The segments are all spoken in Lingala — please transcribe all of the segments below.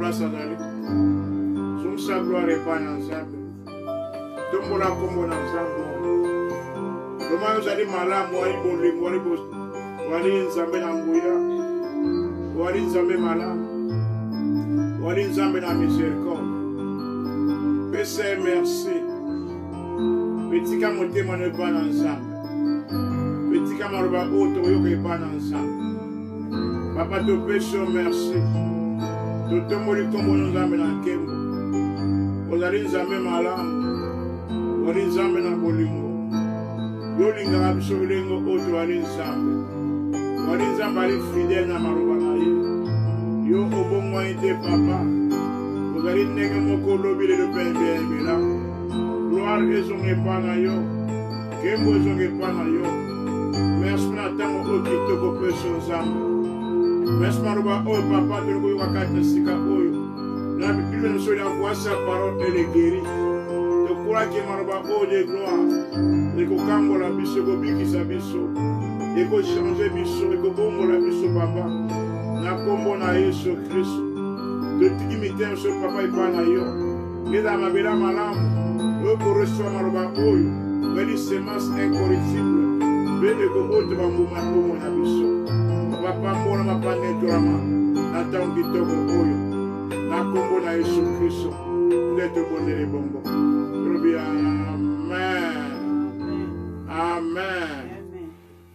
place azali. Zongisa gloire epai na Nzambe. Tombola kombo na Nzambe. Loma ozali malamu wali bolingo wali Nzambe na nguya. Wali Nzambe malamu. Wali Nzambe na miséricorde. Pese merci. Petika motema ne pa na Nzambe. Petika maroba oto yoke pa na Nzambe. Papa to peso merci. To tomoli kombo Nzambe na nkembo. Ozali Nzambe malamu. Wali Nzambe na bolingo. Yolinga biso bilengo oto wali Nzambe. Wali Nzambe ali fidèle na maroba na ye. Yo obongo ite papa. Ozali ndenge moko lobi le pembe ebela. Gloire ezonge pa na yo. Kembo ezonge pa na yo. Merci na tango okitoko peso Nzambe. Merci maroba oyo papa de ko wakati sika oyo. La Bible nous envoie sa parole et les guérit. De quoi que maroba oyo de gloire. Eko kangola biso ko bikisa biso. Eko changer biso, eko bongola biso papa. Na kombo na Yesu Kristo. De timité sur papa ipa na yo. Leda mabela malamu. Eko reçoit maroba oyo. Beli semence incorruptible. Beli ko oto bambuma kombo na biso. Papa mbona mapane drama. Na tangi toko oyo. Na kombo na Yesu Kristo. Ndete bonere bongo. Robi amen. Amen.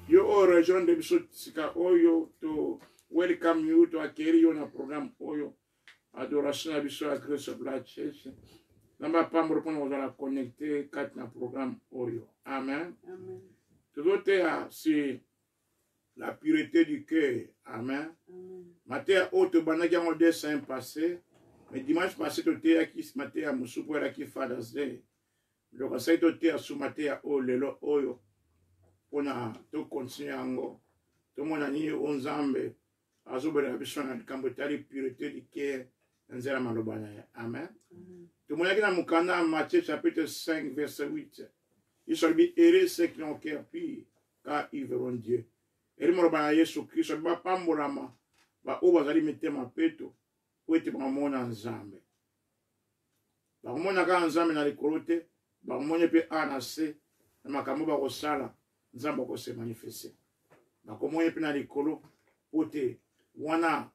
Yo o region de biso sika oyo to welcome you to akeri yo na programme oyo. Adoration à biso à Grace Blood Church. Namba pambo pour nous la connecter kat na programme oyo. Amen. Amen. Tout c'est la pureté du cœur. Amen. Matin autre banaki en dessin passé. Mais dimanche passé to te qui matin à musupo la qui Father's Day. Le conseil to te sous matin o lelo oyo. Pona to continuer ango. To mona ni onzambe. Azobela biso na kambotali pureté du cœur. Nzela malobana. Amen. To mona ki na mukanda Matthieu chapitre 5 verset 8. Ils sont bien heureux ceux qui ont cœur pur, car ils verront Dieu. Et le mot Yesu Christ, ba pambolama, ba obazali metema peto, ou ete ba mona nzambe. Ba mona ka nzambe na likolote, ba mona pe anase, na makambo ba kosala, nzambe ko se manifester. Ba mona pe na likolo, ote wana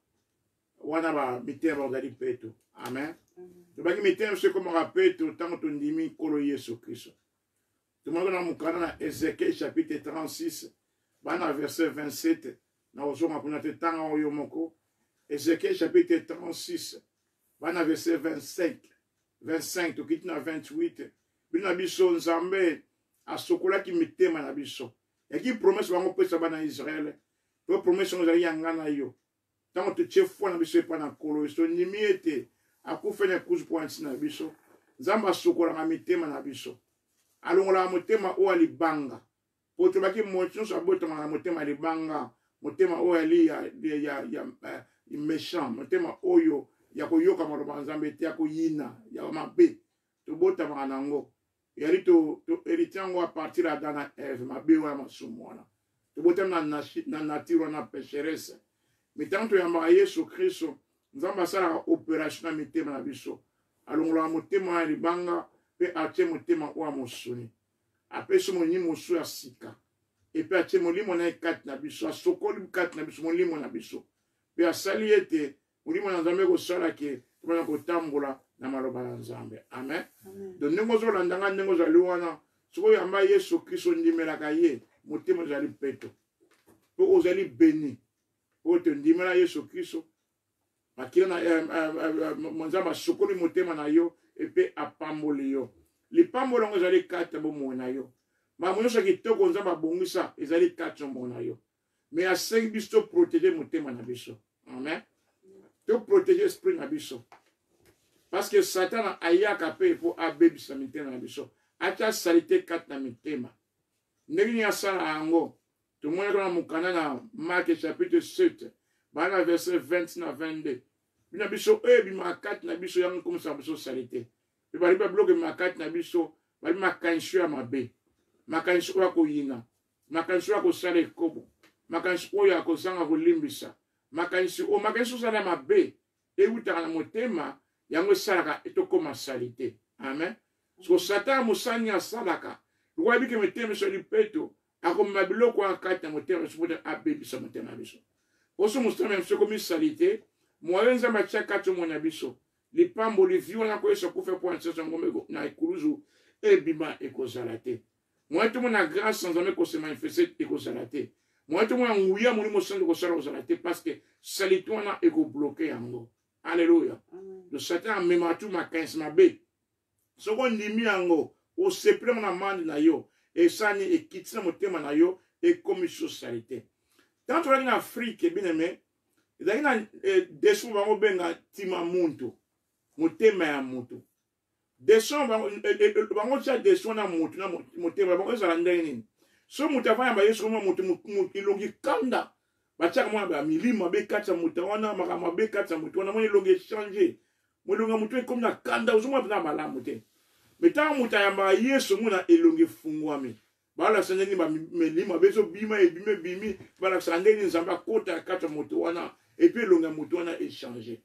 ba metema bazali peto. Amen. To ba ki metema se comme peto, tango to ndimi kolo Yesu Christ. Tout le monde a dans Ézéchiel chapitre 36, verset 27, Ézéchiel chapitre 36, verset 25, tout quitte na 28, bina biso nzambe asokola ki mitema na biso. Et qui promesse bango pesa bana Israël, to promesse ngo zali yanga na yo. Tango te chefo na biso pa na kolo, so nimiete akufene kuzu pointi na biso. Nzamba asokola na mitema na biso. Alongola motema o alibanga poto baki motion so boto na motema alibanga motema o ali ya méchant motema oyo ya koyoka maloba nzambe te akoyina ya mabe to bota manango yali to eritiango a partir d'Adam et Ève mabe wa masumona to bota na nature na pécheresse mitanto ya ma Yesu Kristo nzamba sala opération na mitema na biso alongola motema alibanga pe ache motema wa mosuni apeso moni mosu ya sika e pe ache molimo na kat na biso asokoli kat na biso molimo na biso pe asali ete molimo na nzambe ko sala ke tobana ko tambola na maloba ya nzambe. Amen. Donc ndenge zo landanga ndenge zo liwana soko yamba Yesu Kristo ndimelaka ye motema zali peto po ozali béni po te ndimela Yesu Kristo makila na nzambe asokoli motema na yo epe apamboli yo lipambolo ngo ezali kata bomo na yo mamoyo so kitoko nzamba bongisa ezali kata bomo na yo mais asengi biso protéger motema na biso. Amen. To protéger esprit na biso parce que Satan ayaka pe pour abebisa mitema na biso acha salite kata na mitema ndenge ya sala ango to mona kana mukana na Marc chapitre 7 bana verset 20 na 22 bina biso bima kata na biso yango comme ça biso salite. Bali ba bloque makati na biso bali makanshi ya mabe makanshi wa koyina makanshi wa kosala ekobo makanshi oyo akozanga kolimbisa makanshi sala mabe eutaka na motema yango esalaka etokoma salite. Amen. So Satan mosani asalaka lokwa bike motema so lipeto akomema biloko wana kati na motema so pote abebisa motema na biso. Oso mosala mso komi salite moyo nzambe atia kati omona na biso lipambo livi wana koyesa kufa po anseso ngombe na ekuluzu ebima ekozala te. Moyo tomona grâce nzambe kose manifeste ekozala te. Moyo tomona nguya molimo santo kosala kozala te parce que salite wana ekobloke yango. Alléluia. Le Satan amema tu makanisi mabe. Soko ndimi yango osepelema na mandi na yo esani ekitisa motema na yo ekomi salite. Tant que en Afrique, bien aimé, il y a des sons qui vont bien tima muntu, motema ya muntu. Des sons vont dire des sons na muntu na motema vont ezala ndeni. So mutava ya yesu mo mutu ilongi kanda. Bachaka mwana ba milima be katsa mutu wana makama be katsa mutu wana mwana ilongi changer. Mulonga mutu comme na kanda uzuma na malamu te. Meta mutu ya ba yesu muna ilongi fungwami. Bala sandeni ba melima beso bima e bimi bala sandeni nzamba kota kata moto wana et puis longa moto wana échanger.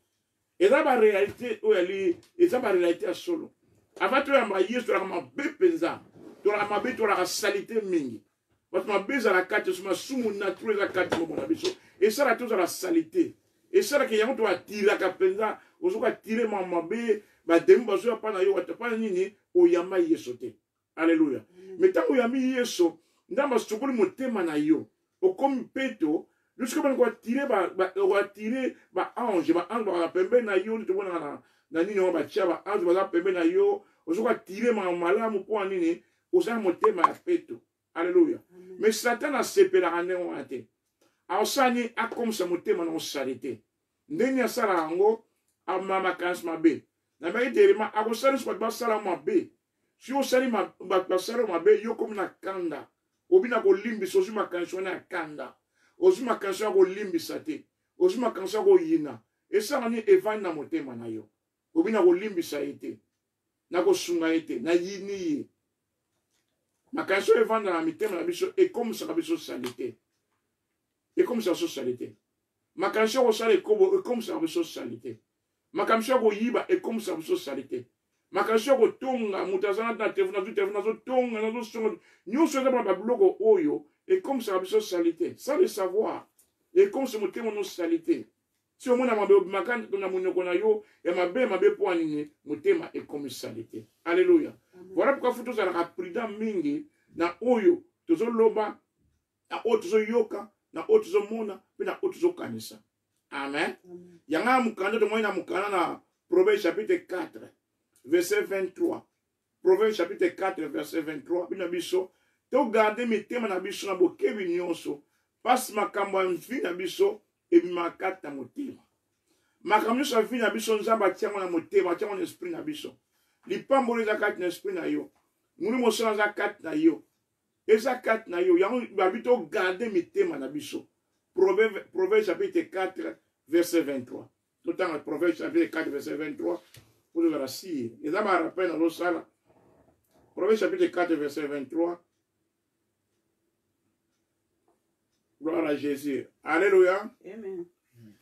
Et ça ba réalité o ali et ça ba réalité à solo. Avant to ya ma yesu la ma bepenza to la ma be to la salité mingi. Parce ma beza la kata suma sumu naturel la kata mo na biso et ça la to la salité. Et ça la ke yango to atira ka penza ozoka tirer ma mabe ba demba zo pa na yo watapa nini o yama yesu te. Alléluia. Mais tant que yami yeso, ndamba sokoli motema na yo, okomi peto, jusqu'à ce qu'on tirer ba ange ba pembe na yo, to bona na nini on ba tia ba ange ba pembe na yo, ozoka tirer ma malamu po nini, osa motema ya peto. Alléluia. Mais Satan a sepelaka ne on ate. Ausani a comme ça motema na salite. Ndeni asala ngo a mama kans mabe. Na ba iterima a ko sala so ba sala mabe. Si on sali ma basaro mabe yo comme na kanda obina ko limbi so ma kanso na kanda ozuma kanso ko limbi sate ozuma kanso ko yina esa ni evan na motema na yo obina ko limbi saite na ko sunga ite na yini makanso evan na mitema na biso et comme ça biso salite et comme ça so salite makanso ko sale ko et comme ça biso salite makanso ko yiba et comme ça biso salite. Makasho ko tonga mutazana na tefuna zo tonga na zo songo nyuso za ba blogo oyo et comme ça biso salité sans le savoir et comme ce motema no salité si on mona mabe makani na munoko na yo ya mabe po anini motema et comme salité. Alléluia. Voilà pourquoi faut tous la prudent mingi na oyo tozo loba na oyo tozo yoka na oyo tozo mona pe na oyo tozo kanisa. Amen. Yanga mukanda to moina mukana na Proverbe chapitre 4 verset 23. Proverbe chapitre 4, verset 23. Binabiso, to garder mes thèmes na biso na bokebi nyonso. Pas makambo mfi na biso e makata motima. Makambo so mfi na biso nzamba tiamo na motema, tiamo na esprit na biso. Lipambo le zakat na esprit na yo. Muni mosala zakat na yo. Ezakat na yo. Yango babito garder mes thèmes na biso. Proverbe chapitre 4, verset 23. Tout le temps, Proverbe chapitre 4, verset 23. Pour la cire. Et ça m'a rappelé dans l'autre salle. Proverbe chapitre 4, verset 23. Gloire à Jésus. Alléluia. Amen.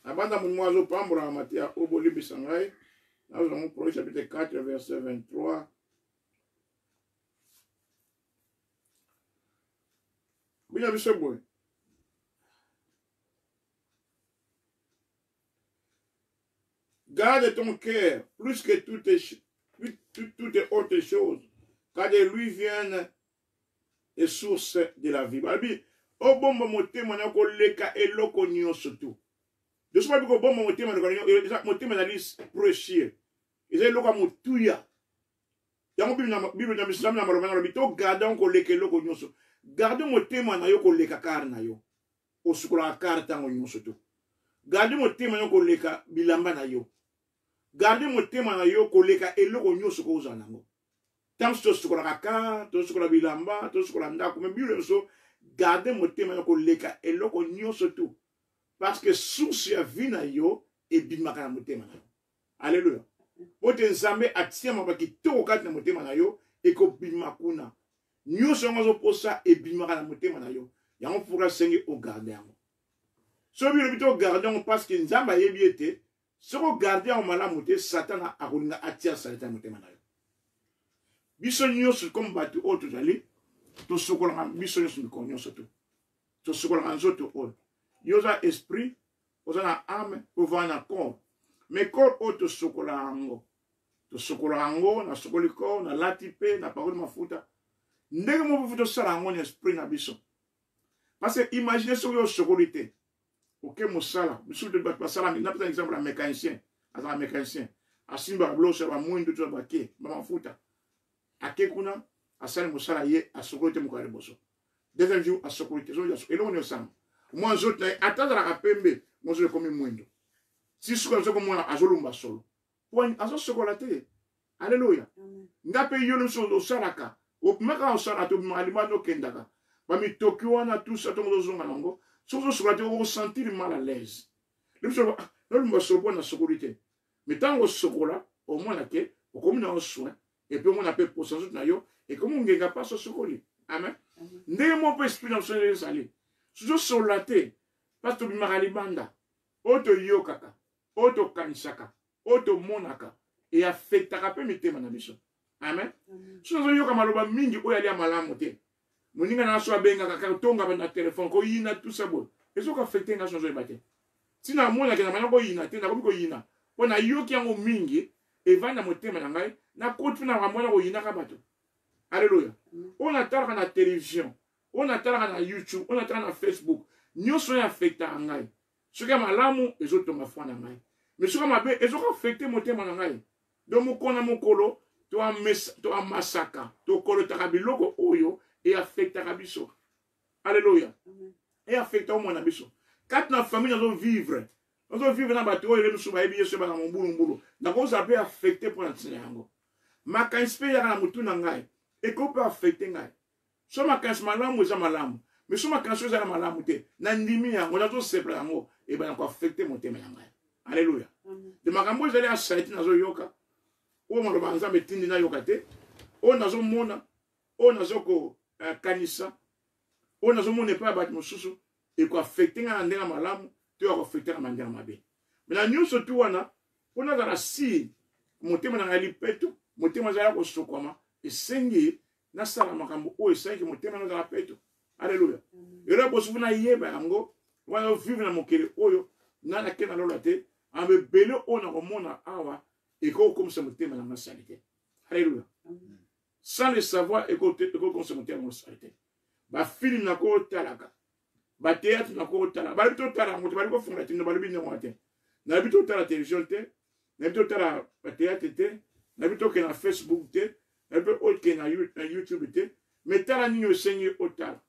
Abanda mon oiseau pambra en matière au boli bisangai. Là, nous avons Proverbe chapitre 4, verset 23. Bien, monsieur Boy. Garde ton cœur plus que toutes autres choses, car de lui viennent les sources de la vie. Balbi, o bomba motema na ko leka eloko nyonso tu. De suma biko bomba motema na motema na lis precieux. Eza eloko mutuya. Yango Bible na Islam na maromana na bito garde ko leka eloko nyonso. Garde motema na yo ko leka kar na yo. Osukula kar tango nyonso tu. Garde motema na yo ko leka bilamba na yo. Garde motema na yo koleka eloko nyonso ko uzana ngo. Tant to sukola kaka, to sukola bilamba, to sukola ndako, mais Bible so garde motema na koleka eloko nyonso tu. Parce que source ya vie na yo e bimaka na motema na yo. Alléluia. Pote nzambe atia mabaki to kati na motema na yo e ko bimakuna. Nyonso ngozo posa e bimaka na motema na yo. Yango pourra sengi o garde yango. So Bible bito garde yango parce que nzamba yebi ete Ce que garder en malamu te Satan a akolinga atia salita motema na yo. Biso nyonso comme batu o tozali to sokola biso nyonso mikolo nyonso to. To sokola nzoto o. Yoza esprit, oza na âme, ova na corps. Mais corps o to sokola ango. To sokola ango na sokoli corps na latipe na parole mafuta. Ndenge mo futo sala ango na esprit na biso. Parce que imaginez ce que yo sokolité. Ok, mosala, monsieur de basala, n'a pas exemple un mécanicien, un mécanicien. Asimba blo sur la moindre de tout baquet, maman futa. A kekuna, a sali mosala ye, a sokolité mokare boso. Deuxième jour, a sokolité, et là on est ensemble. Moi, je t'ai attendu à la pembe, moi je l'ai commis moindre. Si ce que je comme moi, a zolumba solo. Point, a sokolaté. Alléluia. N'a pas eu le son au salaka. Au maka au salatu, malimano kendaka. Bami Tokyo, on a tout ça, tout le monde zongalongo. Sauf que vous vous sentir mal à l'aise. Le monde na sécurité. Mais tant que sokola, au moins la quai, au commun en soin, et puis on appelle pour ça, et comme on ne gagne pas ce sokoli. Amen. N'est-ce pas esprit dans ce salé. Sous solaté, parce que Maralibanda, auto yokaka, auto kanisaka, auto monaka, et affectera peu mes thèmes en amission. Amen. Sous yoka maloba mingi, ou yali à malamote. Moninga na so abenga kaka tonga na téléphone ko yina tout ça bon ezo ka affecter nga changer baté tina mona ke na mana ko yina tina ko yina pona yoki yango mingi e vanda motema na ngai na kotu na mona ko yina ka bato. Alléluia. On attend na télévision, on attend na YouTube, on attend na Facebook, nyoso ya affecter ngai soka malamu ezo tonga fwa na ngai mais soka mabe ezo ka affecter motema na ngai do mokona mokolo to a masaka to kolo takabiloko oyo et affecte à Rabiso. Alléluia. Et affecte au moins Rabiso. Quand la famille nous vivre, nous vivre dans le bateau, et nous sommes habillés sur mon boulot. Nous avons appelé affecté pour l'enseignement. Ma canspé y a un mouton en gaï. Et qu'on peut affecter gaï. Soit ma canspé malam ou malam. Mais soit ma canspé à malam ou té. Nandimi on a tous ces plans et ben on affecté mon thème en gaï. Alléluia. De ma cambo j'allais à Saïti dans yoka. Ou mon banza metini na yokate. On a zo mona. On a zo kanisa on a zomo ne pas battre mususu et quoi affecter na ndena malamu tu vas affecter na ndena mabe mais la news surtout wana on a la si motema na ngali petu motema za ko sokoma et sengi na sala makambo o sengi motema na la petu. Alléluia. Et là bosu na yeba yango wana vivre na mokele oyo na na kena lolate ambe bele ona ko mona awa et ko comme ça motema na masalite. Alléluia. Sans le savoir et qu'on se monte à mon saleté. Ba film na ko talaka. Ba théâtre na ko talaka. Ba bito talaka, mo ba ko fonga tin ba bino ngate. Na bito talaka télévision té, na bito talaka ba théâtre té, na bito ke na Facebook té, na bito o ke na YouTube té, mais talaka ni yo sengi o talaka.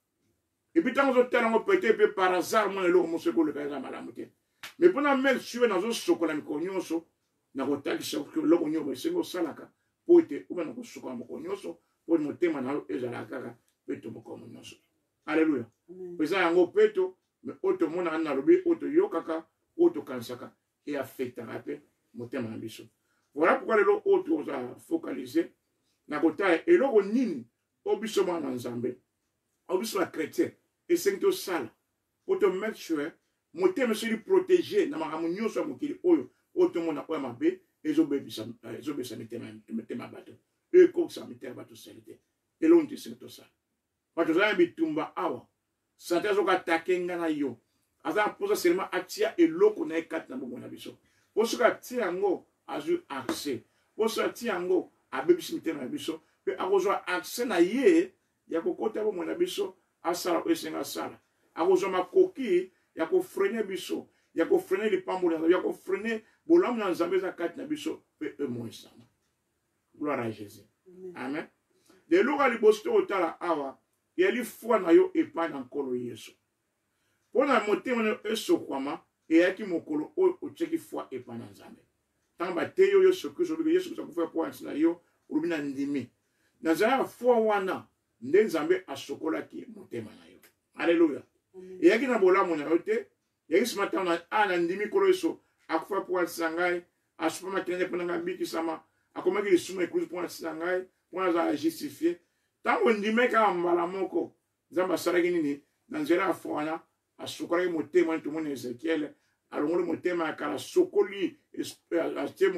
Et puis tant que talaka on peut par hasard moi le mo se ko le kaza malamu té. Mais pour na mec suwe na zo sokola mi ko nyonso, na ko talaka ko lo ko nyobo sengo salaka. Poite ou bien ko moko nyonso po motema na ezala kaka peto moko nyonso. Alléluia. Pesa yango peto mais auto mona na lobi auto yokaka auto kansaka et affectera pe motema na biso. Voilà pourquoi le auto oza focaliser na kota eloko nini obiso mwana nzambe obiso la chrétien et sento sala auto mettre sure motema seli protéger na makamu nyonso mokili oyo auto mona oya mabe ezobebisa mitema bato ekokisa mitema bato salite elongo tisinto sa bato zala bitumba awa sante azokatake nga na yo aza mposa selema atia eloko na ye kati na bongo na biso po soki atia yango azwi accès po soki atia yango abebisi mitema na biso mpe akozwa accès na ye ya kokota bongo na biso asala oyo esenga asala akozwa makoki ya kofrene biso ya kofrene lipamboli ya kofrene bolamu na nzambe eza kati na biso mpe emoesama. Gloire à Jésus. Amen. De loka liboso to otala awa yali foi na yo epai na nkolo Yesu. Pona motema na esokwama eyaki mokolo oyo otiaki foi epai na nzambe. Tanga bate yo Yesu Kristo olobi Yesu Kristo akufua po ansi na yo olobi na ndimi. Na zala foi wana nde nzambe asokolaki motema na yo. Alléluia. Eyaki na bolamu na yo te yaki simata na ndimi kolo Yesu akufa po ansi na ngai asupama kenene pona ngai bikisama akomaki lisumu ekulusu po ansi na ngai po aza justifié. Tango ndimeka mbala moko nzambe asalaki nini na nzela ya foi wana asukolaki motema to mona Ezekiel alongoli motema ya kala sokoli atie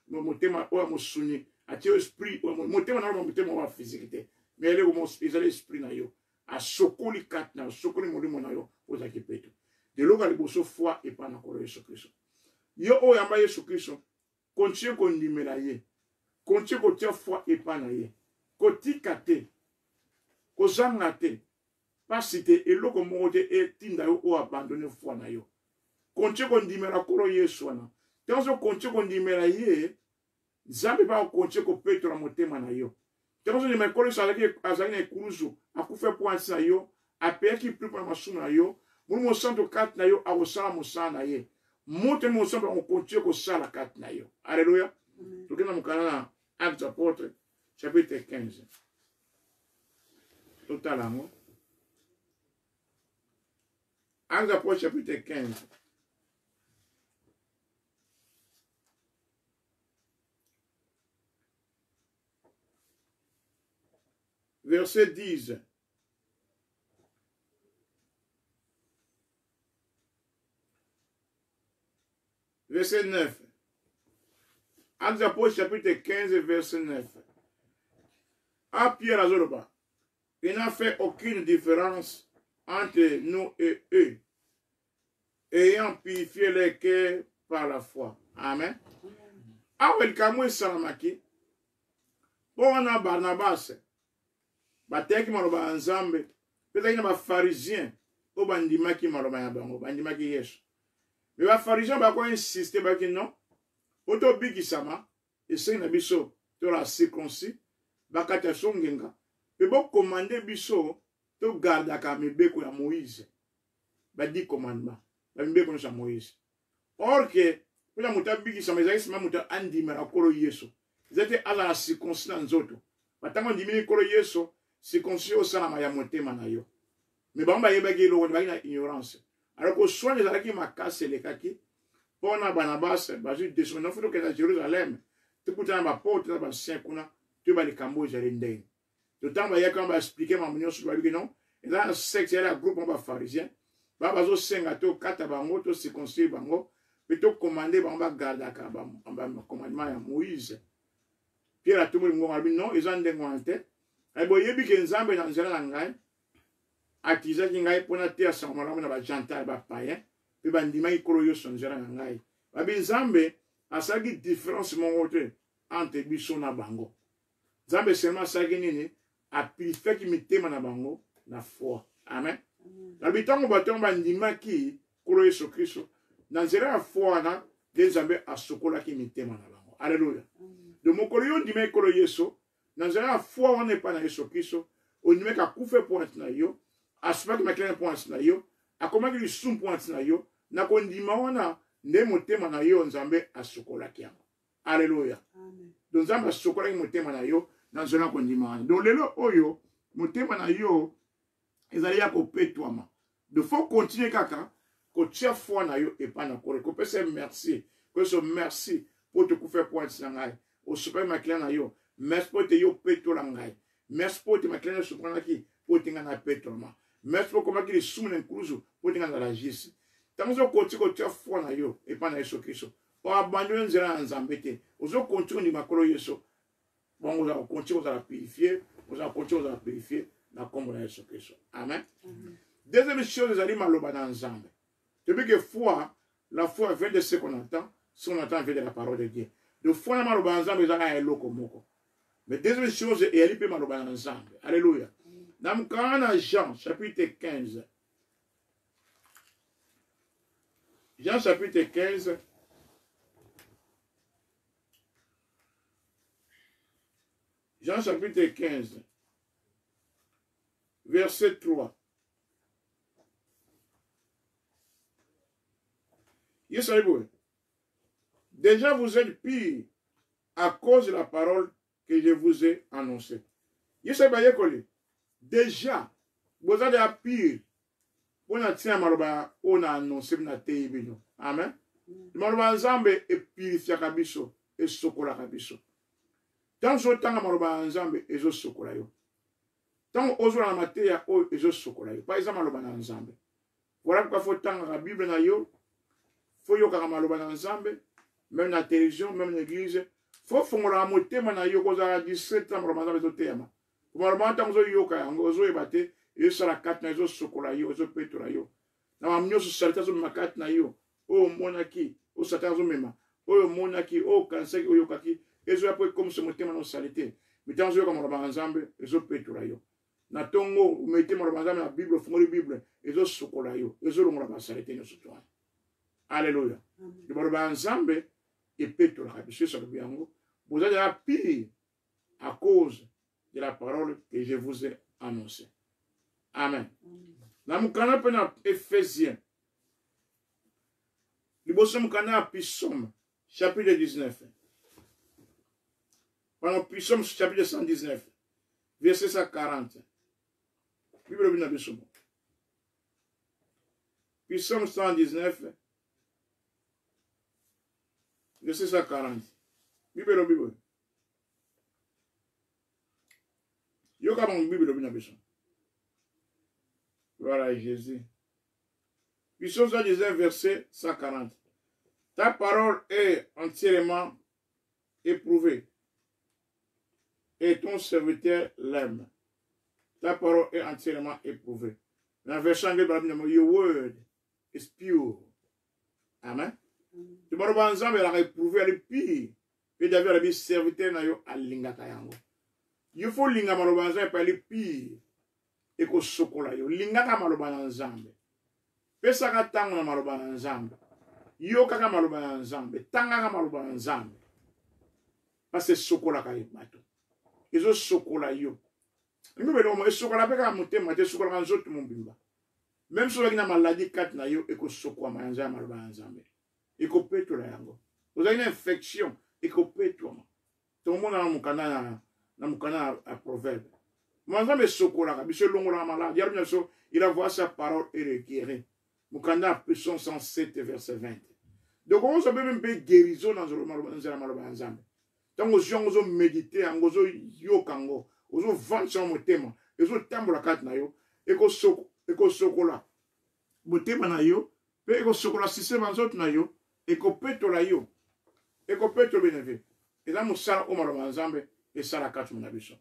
motema oyo mosuni atie esprit motema na motema wa physique te mais ele ko ezali esprit na yo asokoli kati na sokoli molimo na yo ozaki peto de loka liboso foi epa na kolo Yesu Kristo yo oyo yamba Yesu Kristo continue kondimela ye continue kotia foi epa na ye kotika te kozanga te pasi te eloko moko te etinda yo oyo abandone foi na yo continue kondimela kolo Yesu wana tanzo continue kondimela ye Nzambe ba continue kopetola motema na yo tanzo ni mekolo azali na ekuluzu akufe pointi na yo apeyaki plus pour masumu na yo Mon santo kati na yo akosala mosala na ye moto mon santo akokontinue kosala kati na yo alléluia tokenda mokana na Actes des Apôtres chapitre 15 totala yango Actes des Apôtres chapitre 15 verset 10 verset 9. Actes des Apôtres chapitre 15 verset 9. À Pierre Azoroba, il n'a fait aucune différence entre nous et eux, ayant purifié les cœurs par la foi. Amen. Awel kamwe salamaki, pona Barnabas, bateki maloba nzambe, peut-être ba pharisien, o bandimaki maloba ya bango, bandimaki Yesu. Mais les pharisiens ont insisté que non. Auto bikisama, et c'est un biso, tu la circoncis, bakata songenga. Et bon commander biso, tu gardes à Kamibeko ya Moïse. Ba dit commandement. Ba mbeko na Moïse. Or que, pour la muta bikisama, ils ont muta andi marakolo Yesu. Ils étaient à la circoncis dans zoto. Batama dimini kolo Yesu, circoncis au salama ya motema na yo. Mais bamba yebagi lo, on na ignorance. Alors que soit les alaki makase les kaki, pour na Barnabas, basu descendant faut que à Jérusalem, tu peux t'en ma porte na ba saint kuna, tu vas les cambo Jérusalem. Le temps va y quand va expliquer ma munion sur le non, et là secte la groupe on va pharisien, ba bazo senga to kata bango to se conseiller bango, plutôt commander ba garda ka ba commandement ya Moïse. Pierre a tout le monde non, ils ont démonté. Et bon yebi ke nzambe na nzela ngai. Atiza ki ngai pona te asamala na ba jantal ba païen pe bandima ikolo yo sonzera na ngai ba binzambe asagi différence mongote entre biso na bango Nzambe seulement asagi nini a purifié ki mitema na bango na foi amen na bitango batongo bandima ki kolo Yesu Kristo na nzela ya foi na de Nzambe asokola ki mitema na bango alléluia de mokolo yo ndima ikolo Yesu na nzela ya foi wana pa na Yesu Kristo onime ka kufe point na yo asipaki makilene point na yo akomaki lisum point na yo na kondima wana nde motema na yo Nzambe asokolaki yango alléluia donc Nzambe asokolaki motema na yo na nzela kondima wana donc lelo oyo motema na yo ezali ya kopetwama de faut continuer kaka kotia foi na yo epa na kore kopesa merci koso merci pour te kufe point na ngai osopaki makilene na yo merci pour te yo petola ngai merci pour te makilene sopranaki pour te ngana petwama merci pour comment qu'il soume l'incluso pour te ngana la gis tanzo koti kotia foi na yo epa na Yesu Kristo o abandonne nzela Nzambe te ozo continue ni makolo Yesu bon ozo continue ozo la purifier ozo continue ozo la purifier na kombo na Yesu Kristo amen deuxième chose ezali maloba na Nzambe depuis que foi la foi vient de ce qu'on entend vient de la parole de Dieu de foi na maloba na Nzambe ezala eloko moko mais deuxième chose ezali pe maloba na Nzambe alléluia Namkana Jean chapitre 15 Jean chapitre 15 Jean chapitre 15 verset 3 Yes, déjà vous êtes pire à cause de la parole que je vous ai annoncée. Yes, déjà vous êtes à pire pour na tia maloba on a annoncé na teibino amen maloba Nzambe e purifia kabiso e sokola kabiso tant so tanga maloba Nzambe ezo sokola yo tant ozo na mateya o ezo sokola yo par exemple maloba na Nzambe voilà pourquoi faut tanga la Bible na yo faut yoka maloba na nzambe même na télévision même na église faut fongola motema na yo kozala 17 ans maloba nzambe ezotema maloba ntango ozoyoka yango ozoyeba te ezosala kati na ezosokola yo ezopetola yo na mamu nyonso salite azomema kati na yo oyo omonaki oyo satan azomema oyo omonaki oyo okanisaki oyokaki ezoya mpo ekomisa motema na osali te mitango ozoyoka maloba na nzambe ezopetola yo na tongo omete maloba na nzambe na bible ofungoli bible ezosokola yo ezolongola basalite nyonso to wana alleluya maloba ya nzambe epetolaka biso yesu alobi yango bozali ya pire à cause de la parole que je vous ai annoncée. Amen. Na mukana pe na Ephésiens. Liboso mukana Psaume chapitre 19. Pendant Psaume chapitre 119 verset 140. Bible bina biso. Psaume 119 verset 140. Bible. Yoka mon Bible bina biso. Voilà Jésus. Psaume 119 verset 140. Ta parole est entièrement éprouvée et ton serviteur l'aime. Ta parole est entièrement éprouvée. Dans la version anglaise, your word is pure. Amen. Tu vas voir ensemble, elle a éprouvé, elle est pire. Et David a dit, serviteur na yo alinga kayango. Il faut linga maloba nzambe pa ele pire eko sokola yo linga ka maloba na nzambe pesa ka tango na maloba na nzambe yo kaka maloba na nzambe tanga ka maloba na nzambe parce sokola ka bato ezo sokola yo ngebe no mo sokola pe ka motema te sokola ka nzoto mombimba même so na maladie kat na yo eko sokwa ma nzambe maloba na nzambe eko petola yango ozali na infection eko petoma to mona na mukana na mukana a proverbe. Manzambe sokola biso longola malade. Yarbi so il a voix sa parole et le guérir. Mukana Psaume 107 verset 20. Donc on se même peu guérison dans le maloba nzambe. Donc ozo méditer ngozo yokango, ozo vendre son motema, ozo tambola kat na yo, eko sokola. Motema na yo, pe eko sokola système nzot na yo, eko petola yo. Eko petolo beneve. Et là musala o maloba nzambe. Et ça la carte mon abisso.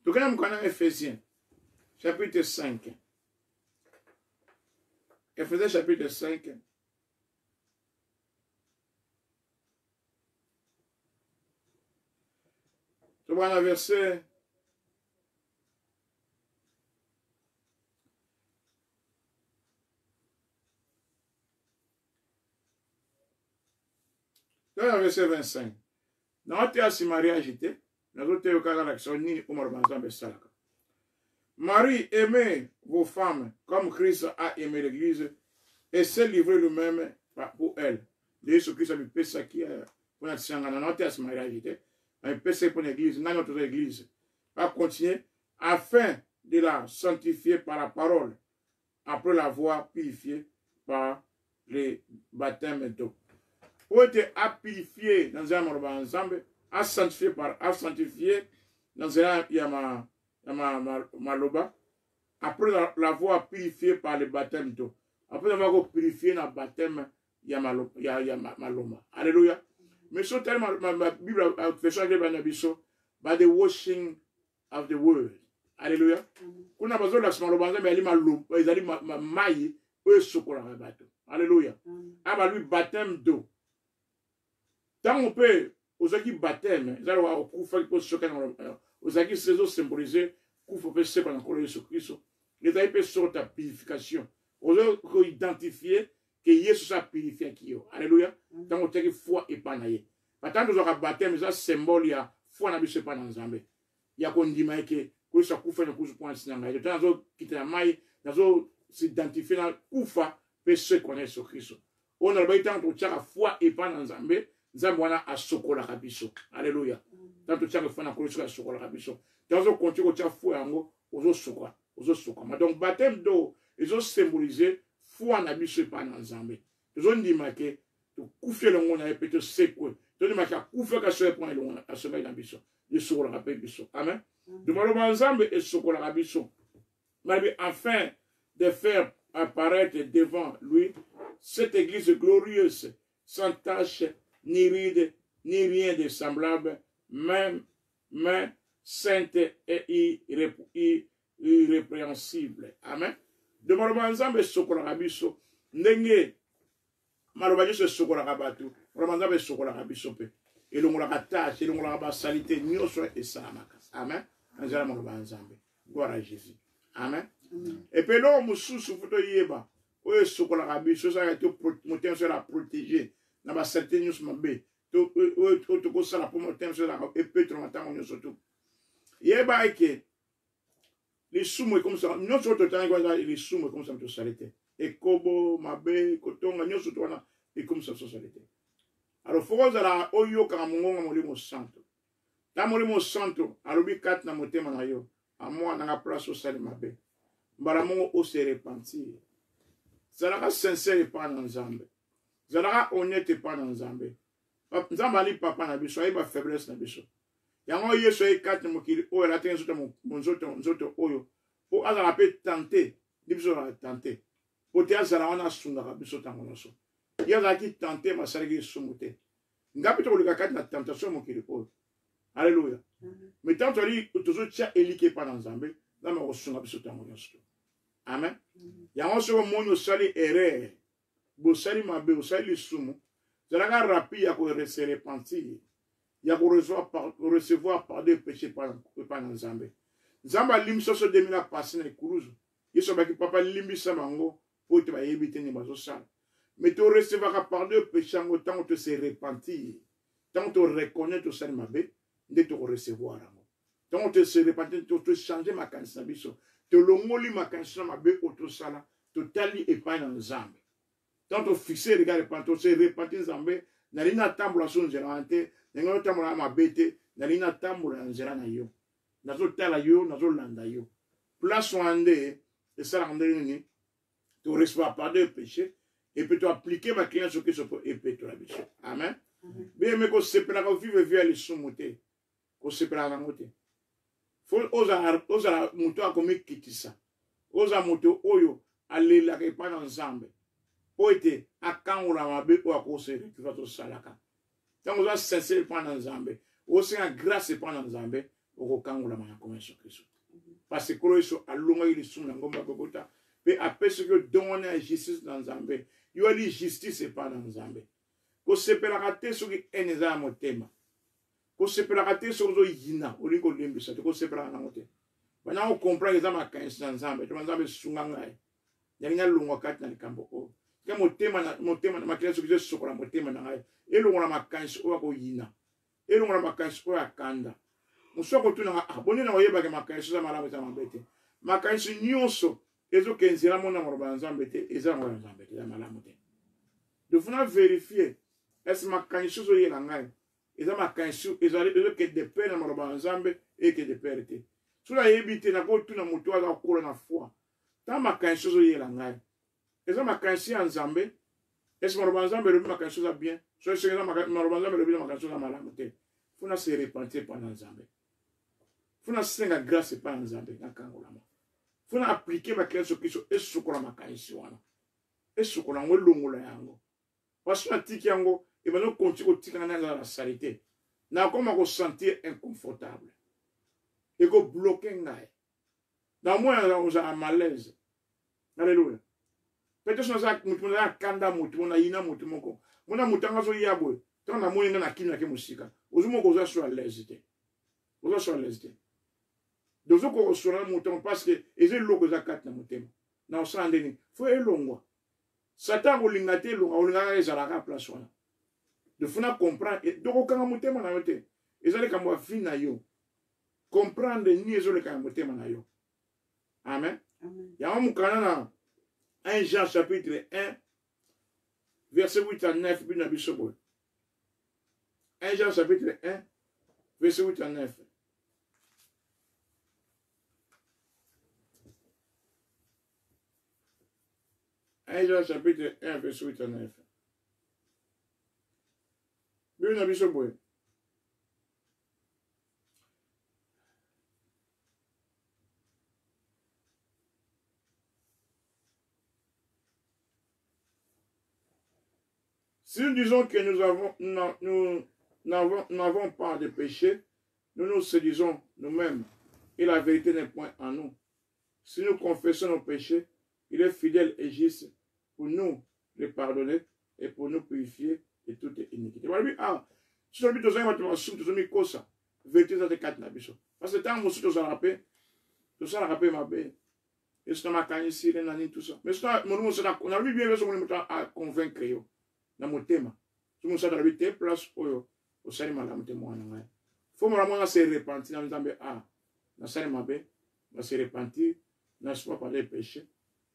Donc on a Ephésiens chapitre 5. Ephésiens chapitre 5. Donc on a verset dans le verset 25. Dans te asimari agité. Marie, aimez vos femmes comme Christ a aimé l'Église et s'est livré lui-même pour elle. Jésus-Christ a mis ça qui est pour l'Église, dans notre Église. Va continuer afin de la sanctifier par la parole, après l'avoir purifiée par les baptêmes d'eau. Pour être purifié dans un ensemble, à sanctifier dans un maloba après l'avoir purifié par le baptême d'eau après avoir purifié dans le baptême maloma alléluia mais so tellement ma Bible fait changer by the washing of the word alléluia kuna bazo la maloba nzambe ali maloma ezali mai oyo sokola bato alléluia aba lui baptême d'eau tant on peut ozaki baptême ezali wa okufa po soka na ozaki sezo symboliser kufa pe seko na kolo Yesu Kristo ezali pe sorte de purification ozo ko identifier que Yesu a purifié kiyo alléluia tant on teki foi et panaye patando zo ka baptême za symbole ya foi na biso pa na Nzambe ya ko ndima ke ko sa kufa na kuzu point sinanga yo tant zo kitela mai nazo s'identifier na kufa pe seko na Yesu Kristo on a ba tant to tshaka foi et pa na Nzambe Nzambe wana asokola kabiso. Alléluia. Tanto tshaka fana koloso asokola kabiso. Tanzo continue ko tshaka foi yango ozo sokola. Donc baptême d'eau ezo symboliser foi na biso pa na Nzambe. Ezo ndima ke to kufie le ngona epeto sekwe. To ndima ka kufie ka soe point le ngona asomai na biso. Je sokola ka pe biso. Amen. De maloba Nzambe esokola ka biso. Mais afin de faire apparaître devant lui cette église glorieuse sans tache, ni ride, ni rien de semblable, même, mais sainte et irrépréhensible. Amen. De maloba nzambe sokolaka biso ndenge maloba nyonso esokolaka bato maloba nzambe esokolaka biso mpe elongolaka tashe elongolaka basalite nyonso esalamaka. Amen. Nzela maloba nzambe. Gloire à Jésus. Amen. Epe eloko mosusu fo toyeba oyo esokolaka biso ezalaka motema so ela protege na basalite nyonso mabe oyo tokosala mpo motema so elaka epetro na ntango nyonso to yeba eke lisumu ekomisa nyonso oyo totangi wana lisumu ekomisa tosali te ekobo mabe kotonga nyonso to wana ekomisa tosali te alors fo kozala oyokaka mongongo molimo santo ta molimo santo alobi kati na motema na yo amwa nanga place osali mabe mbala mongo ose repentir zalaka sincere epai na nzambe zalaka honnête epai na nzambe nzambe ali papa na biso ayeba faiblesse na biso yango yesu aye kati na mokili oyo alati nzoto oyo po azala mpe tante ndi biso ozala tante po te azala wana asungaka biso ntango nyonso ye azalaki tante basalaki esumu te nga mpe tokoleka kati na tentation ya mokili oyo alleluya me ntango tozotia elike epai na nzambe nzambe akosunga biso ntango nyonso. Amen. Yango soko moni osali erreur bosali mabe osali lisumu zalaka rapide ya se repentir ya recevoir pardon péché par na nzambe nzambe alimisa so 2000 apasi na ekuluzu yesu abaki papa limbisa bango po te bayebi te ni bazosala mais to recevaka pardon péché yango ntango to se repentir ntango to reconnaître tosali mabe nde tokorecevoir yango ntango to se repentir to changer makanisi na biso tolongoli makanisi na mabe otosala totali epai na nzambe ntango tofixe regard epai tose repentir nzambe nali natambola so nzela wana te ndenge otambola na mabe te nali natambola na nzela na yo nazotala yo nazolanda yo place wana nde esalaka ndenge nini torecevoir pardon ya péché epe toaplike bakliya soki so mpo epetola biso. Amen. biyeme kosepelaka ovive vi ya lisumu te kosepelaka yango te fo ozala moto akomikitisa ozala moto oyo alelaka epai na nzambe po ete akangola mabe oyo akoserituva tosalaka ntango oza sincere epai na nzambe osenga grâce epai na nzambe okokangolama na nkoma yesu kristo parce que kolo yesu alongaki lisumu na ngomba kokota mpe apesaki yo dongone ya justice na nzambe yo ali justice epai na nzambe kosepelaka te soki ene eza ya motema kosepelaka te soki ozoyina olingi kolembisa te kosepelaka nango te bana okomprendre eza makanisi na nzambe to nzambe esunga ngai yalingi alongwa kati na likambo oyo ke motema makila soki ezosokola motema na ngai elongola makanisi oyo akoyina elongola makanisi oyo akanda mosu akotunanga boni na oyebake makanisi eza malamu eza mabe te makanisi nyonso ezoke nzela mona maloba ya nzambe te eza yango ya nzambe te eza malamu te dofuna verifie ese makanisi ozoyela ngai eza makanisi ezoke de pere na maloba ya nzambe eke de pere te soki ayebi te nakotuna moto aza kokola na foi ntango makanisi ozoyela ngai eza makanisi ya nzambe ese maloba ya nzambe elobi makanisi oza bien soki eza maloba ya nzambe elobi na makanisi oza malamu te funa se repentir epai na nzambe funa senga grâce epai na nzambe nakangolama funa aplike bakila so kristo esukola makanisi wana esukola yango elongola yango parce natiki yango ebanda kokontinue kotikanga na ezala na sali te nakoma kosentir inconfortable ekobloke ngai na mwana ozala malaise. Alleluya. Peut-être naza mutu na kanda mutu mona yina mutu moko mona mutanga zo yabwe tant na moyenga na kina ke musika ozumo ko za so à l'aise te oza so à l'aise te dozo ko sona mutu parce que eze loko za kat na mutema na osande ni fo elongwa satan ko lingate longa olinga ezala ka place wana de funa comprendre doko kanga mutema na yote ezali kamwa vie na yo comprendre ni ezole kanga mutema na yo. Amen. Ya mukana na 1 Jean chapitre 1 verset 8 à 9 bina bisobo 1 Jean chapitre 1 verset 8 à 9. Jean chapitre 1 verset 8 à 9. Bina bisobo Si nous disons que nous n'avons pas de péché, nous nous séduisons nous-mêmes et la vérité n'est point en nous. Si nous confessons nos péchés, il est fidèle et juste pour nous les pardonner et pour nous purifier de toute iniquité. Si nous avons vérité dans les quatre nabisos. Parce que tant que nous avons rappelé, tout ça, rappelé ma belle. Et c'est ma canisse, tout ça. Mais on a vu bien à convaincre dans mon thème. Tout le monde a vu place au salut madame témoin. Faut me se repentir dans le temps na salut ma belle, na se repentir, na se pas parler péché,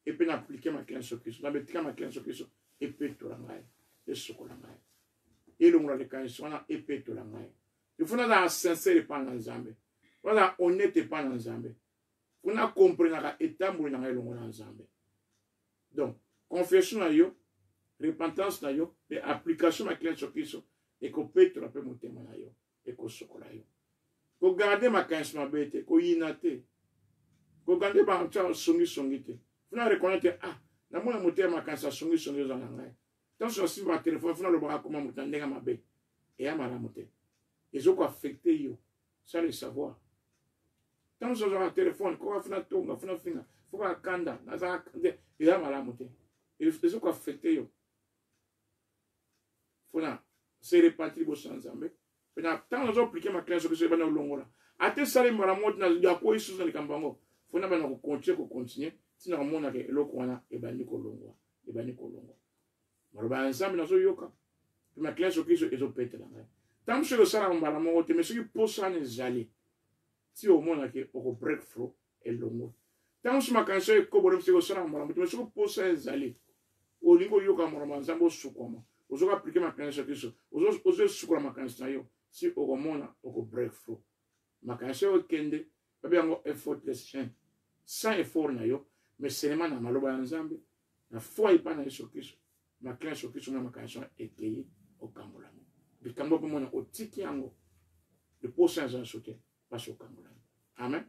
et puis n'appliquer ma clé sur Christ. Na mettre ma clé sur Christ, et puis tout la maille, et ce qu'on a maille. Et l'on a les canisse, on a épée tout la maille. Il faut être sincère pas dans Zambé. Voilà, honnête pas dans Zambé. Il faut comprendre l'état où on est dans Zambé. Donc, confession na yo, repentance na yo, et application ma clé sur Christ, et qu'on peut tout mon témoin na yo, et qu'on se colle yo. Qu'on garde ma canisse ma bête, qu'on inate, qu'on garde ma canisse songite. Faut reconnaître na moi mon témoin ma canisse songite dans la maille. Tant que si ma téléphone, faut le voir comment mon tendez ma bête, et à ma ramote. Ils ont affecté yo, sans le savoir. Tant que sur un téléphone, quand on fait tonga, on fait un faut qu'on kanda, ils ont mal à monter. Ils ont affecté yo. Faut se repartir au sans zambé. Tant que on appliqué ma classe que c'est pas dans le long là. Ate salim mara mot na ya ko isu na kambango. Faut na bana ko continuer, sinon on mona ke eloko wana e bani ko longo. E bani ko longo. Mara ba ensemble na zo yoka. Ma classe que ils ont pété là. Tant que le salaire mara mot, mais ce qui pose ça les aller. Si au moins que au breakthrough et longo. Tant que ma cancer est comme le salaire mara mot, mais ce qui pose ça les aller. Au lingo yoka mara manzambo sukoma. Ozo appliquer ma cancer que ça. Ozo sukoma ma cancer yo. Si au moins au breakthrough. Ma cancer au kende, pas bien effortless chain. Sans effort na yo, mais seulement na maloba nzambe. Na foi pas na Yesu Kristo. Ma cancer que sur ma cancer est payé au Kambolamo. Le Kambo pour moi au tiki yango. Le prochain jour sauté passe au Kambolamo. Amen.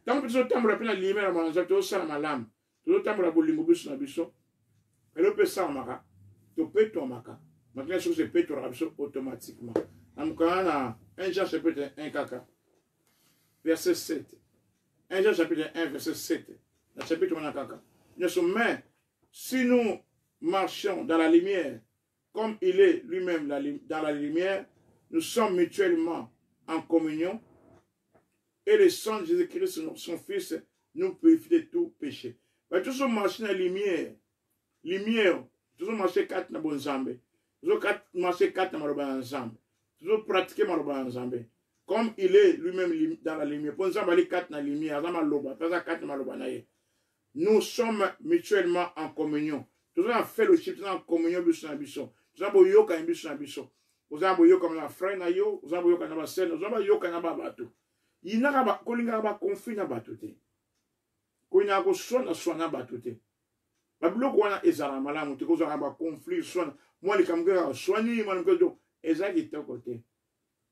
Tant que tu as tambour la limé la manza, tu as la malam. Tu as tambour la bolingo bus na biso. Et le peut ça maka. Tu peux ton maka. Maintenant sur ce peut ton biso automatiquement. Am kana 1 Jean chapitre 1 kaka. Verset 7. 1 Jean chapitre 1 verset 7. Le chapitre 1 kaka. Nous sommes si nous marchons dans la lumière comme il est lui-même dans la lumière, nous sommes mutuellement en communion et le sang de Jésus-Christ, son Fils, nous purifie de tout péché. Mais tous sommes marchés dans la lumière, tous sommes marchés 4 dans bon Zambé, tous sommes marchés 4 dans le ensemble, tous sommes pratiqués dans le ensemble. Comme il est lui-même dans la lumière, pour nous aller 4 dans la lumière, nous sommes mutuellement en communion. Tous avons fellowship, tous avons communion, nous avons yoka imbisu na biso. Nous avons yoka na frère na yo, nous avons yoka na ba sœur, nous avons yoka na ba bato. Inaka ba kolinga ba conflit na bato te. Ko ina ko sona bato te. Ba bloko wana ezala malamu te ko za ba conflit sona. Moi le kamga soigner man ko do ezali to côté.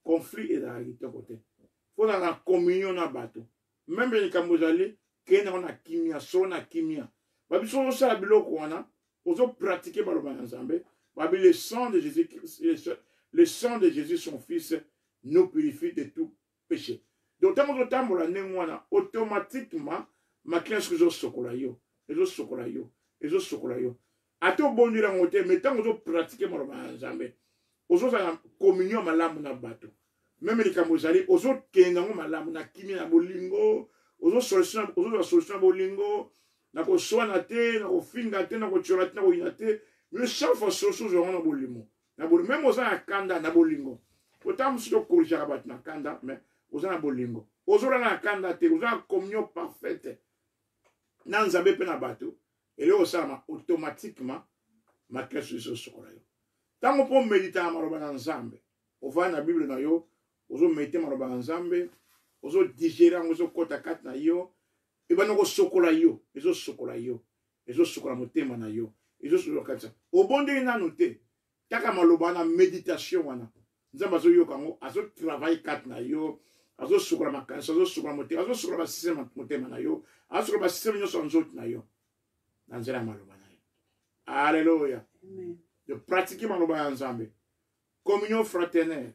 Conflit ezali to côté. Faut na communion na bato. Même les kamozali kena na kimia sona kimia. Ba biso ça bloko wana, ozo pratiquer ba lo ba ensemble. Le sang de Jésus, le sang de Jésus, son Fils, nous purifie de tout péché. Donc, automatiquement, ma classe que je sokolayo, je sokolayo. A tout bon Dieu, mais tant que je pratique mon ensemble, aux autres communion malamu na bato. Même les camozali, aux autres kenango malamu na kimi na bolingo, aux autres solution bolingo, na ko soana te, na ko finga te, na ko chorate, na ko inate. Mais chaque fois, ce sont na bolimo. Même aux gens kanda na bolingo. Autant si tu corriges à battre na kanda, mais aux gens bolingo. Aux gens na kanda te, aux gens communion parfaite. Nan zabe pe na bateau. Et là, ça automatiquement, ma question sur ce là. Tant qu'on peut méditer à maroba nzambe, on va na Bible na yo, aux gens méditer maroba nzambe, aux gens digérer, aux gens kota kat na yo, et ben no sokola yo, les autres sokola yo, les autres sokola motema na yo. Au bon Dieu, na noté. Taka maloba na méditation wana. Nzamba zo yo kango, azo travail kat na yo, azo sukura makansa, azo sukura mote, azo sukura ba système motema na yo, azo sukura ba système nyo sonzot na yo. Nanzela maloba na yo. Alléluia. Amen. de pratiquer maloba nzambe. Communion fraternelle.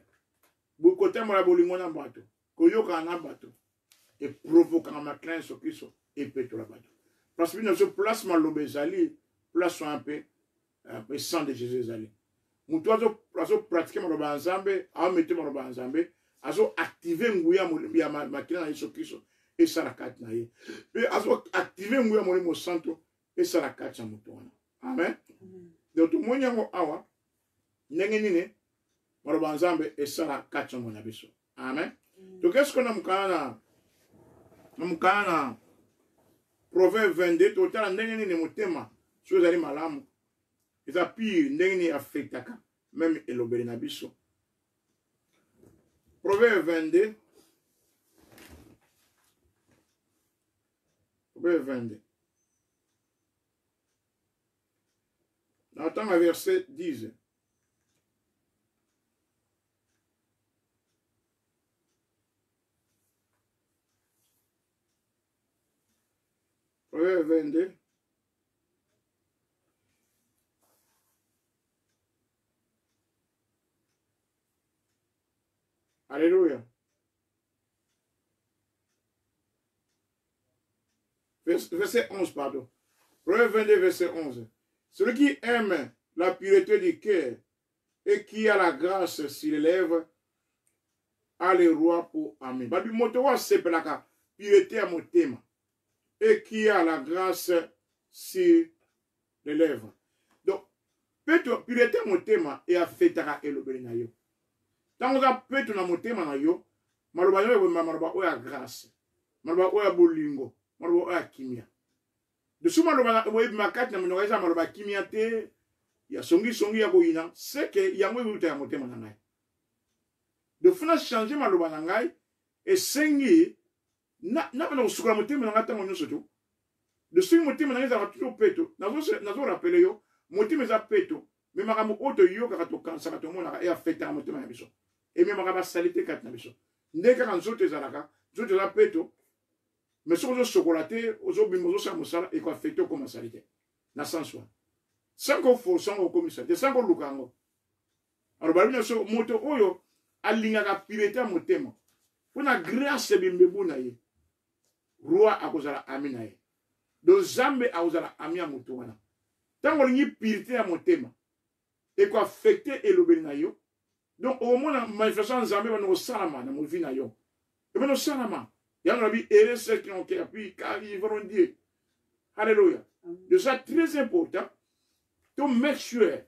Bokote mala bolingo na bato. Koyoka na bato. Et provoquer ma clin sur Christ et péto la bato. Parce que nous place maloba zali, place un peu sang de Jésus zali. Mutu azo pratiquer maloba nzambe, a mettre maloba nzambe, azo activer nguya ya ma clin na Yesu Christ et ça la kat na ye. Et azo activer nguya mo santo et ça la kat na mutu wana. Amen. Donc tout monde yango awa ndenge nini maloba nzambe et ça la kat na mona biso. Amen. Donc qu'est-ce qu'on a mukana Proverbe 22 total ndenge nini motema so zali malamu. Eza pire ndenge nini affectaka même elobeli na biso. Proverbe 22 Proverbe 22. Attends, verset 10. Proverbe 22. Alléluia. Verset 11, pardon. Proverbe 22, verset 11. Celui qui aime la pureté du cœur et qui a la grâce sur les lèvres a le roi pour ami. Babi motowa sepelaka pureté à motema et qui a la grâce sur les lèvres. Donc, pureté à motema et affectera elobeli na yo. Tango za peto na motema na yo, maloba yo maloba oya grâce, maloba oya bolingo, maloba oya kimia. De sous maloba oya makati na mnoza maloba kimia te, ya songi ya koina, c'est que yango yuta ya motema na ngai. De funa changer maloba na ngai et sengi na bana sukula motema na ngata ngonyo soto. De sous motema na ngai za toujours peto, nazo rappeler yo, motema za peto, mais makambo oto yo ka to kansa ka to mona e affecta motema na biso. Et même à la salité kat na biso. Ndeka kan zote zalaka, zote za peto. Mais so zo chocolaté, ozo bimozo sa musala e ko affecté comme salité. Na sens wa. Sango fo sango komisa, de sango lukango. Alors balina so moto oyo alinga ka pirete motema. Pona grâce bimbebu na ye. Roi akozala amina ye. Do zambe akozala amia moto wana. Tango lingi pirete ya motema. E ko affecté elobeli na yo. Donc, au moins, la manifestation Nzambe va nous salama dans mon vie na yo. Et nous salama. Il y a des erreurs ceux qui ont été appuyés car ils vont dire. Alléluia. De ça, très important. To make sure.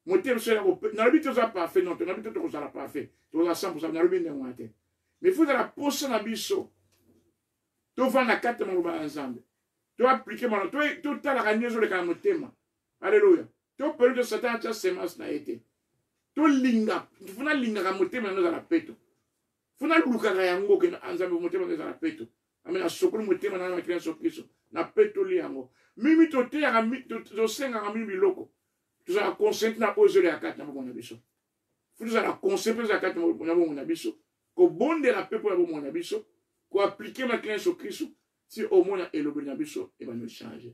Mon thème, c'est la repère. N'a l'habitude de pas fait, non, tu n'as l'habitude de pas fait. Tu vas à 100%, n'a l'habitude de pas fait. Mais il faut la poser dans biso. Tu vas la carte de mon ensemble. Tu vas appliquer mon. Tu as la gagnée sur le cas de mon thème. Alléluia. Tu as peur de Satan, tu as semence n'a été. To linga, funa linga ka motema na za peto. Funa luka ka yango ke anzambe motema na za peto. Amena sokolo motema na makina sokiso na peto liango. Mimi to te ya to senga ka mimi biloko. Tu za consent na ozele ya kata mona biso. Funa za la consent za kata mona biso. Ko bonde la pepo ya mona biso, ko appliquer makina sokiso si au mona elobeli na biso e ba no changer.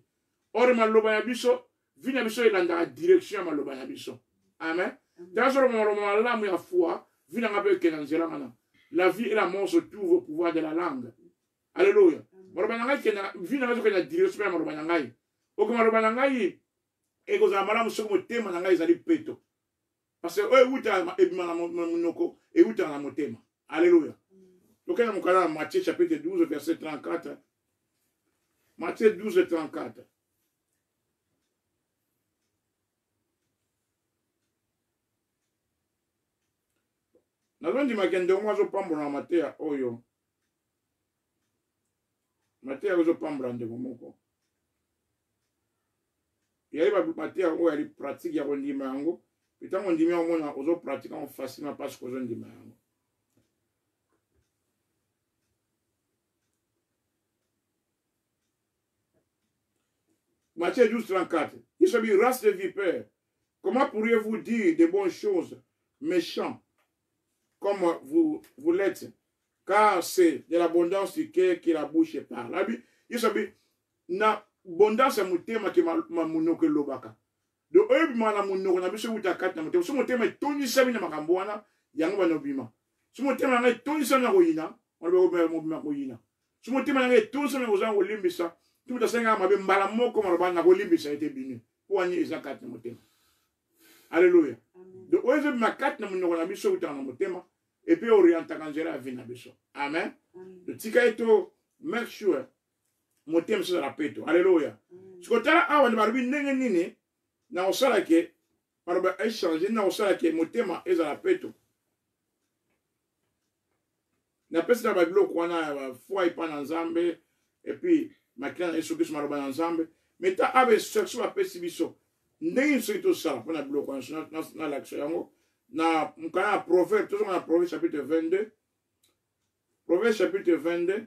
Or maloba ya biso, vina biso elanda direction ya maloba ya biso. Amen. La vie et la mort se trouvent au pouvoir de la langue. Alléluia. Parce que alléluia. Donc, Matthieu chapitre 12, verset 34. Matthieu 12, 34. Nazondi makende omwazo pambula Matea oyo. Matea ozo pambula ndeko moko. Yali ba Matea oyo yali pratique ya kondima yango. Pitango ndima yango na ozo pratique en facilement parce que ozo ndima yango. Matthieu 12, 34. Il se dit, race de vipères, comment pourriez-vous dire de bonnes choses méchants comme vous l'êtes, car c'est de l'abondance du cœur que la bouche parle. Il s'agit na abondance mutema qui ma munoko lobaka. de oyebima na monoko na biso euta kati na motema so motema etondisami na makambo wana yango banobima so motema na ngai etondisami na koyina wana mobima koyina so motema na ngai etondisami na kozala kolimbisa tumuta senga mabe mbala moko maloba na kolimbisa ete bini po wani eza kati na motema. Alléluia. De oyezo bima kati na monoko na biso euta na motema et puis orientaka nzela ya vie na biso. Amen. De tika eto make sure motema so ezala peto. Alléluia. Sikotala awa ni balobi ndenge nini na osala ke maloba échange na osala ke motema ezala peto. Na pesi na babiloko wana foi epa na Nzambe et puis makila na yesu kristo maloba na Nzambe meta abe sexe bapesi biso ndenge soki tosala mpona biloko na l'action yango na mokana ya proverbe tozonga na proverbe chapitre 22 proverbe chapitre 22